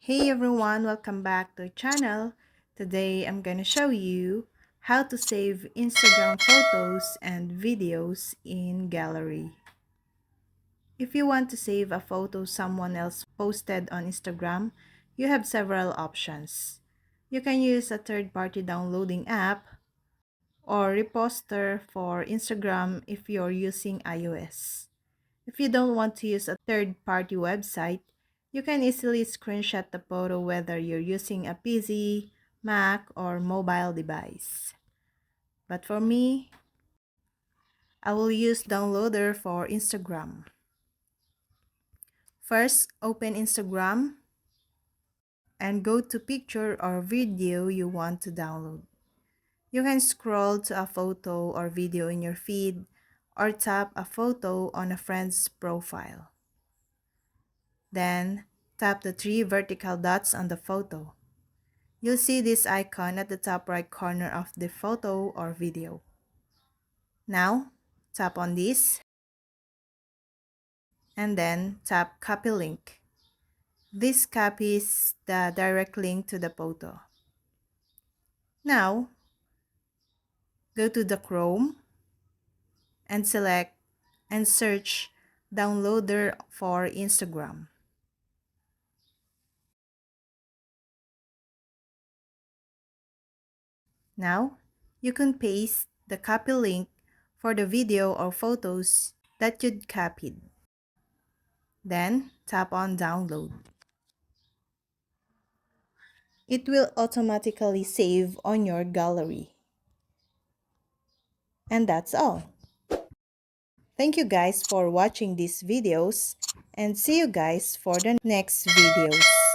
Hey everyone, welcome back to the channel. Today I'm gonna show you how to save Instagram photos and videos in gallery. If you want to save a photo someone else posted on Instagram, you have several options. You can use a third-party downloading app or Reposter for Instagram if you're using iOS. If you don't want to use a third-party website, you can easily screenshot the photo whether you're using a PC, Mac, or mobile device. But for me, I will use Downloader for Instagram. First, open Instagram and go to picture or video you want to download. You can scroll to a photo or video in your feed or tap a photo on a friend's profile. Then, tap the three vertical dots on the photo. You'll see this icon at the top right corner of the photo or video. Now, tap on this and then tap Copy Link. This copies the direct link to the photo. Now, go to the Chrome and select and search Downloader for Instagram. Now, you can paste the copy link for the video or photos that you'd copied. Then, tap on Download. It will automatically save on your gallery. And that's all. Thank you guys for watching these videos and see you guys for the next videos.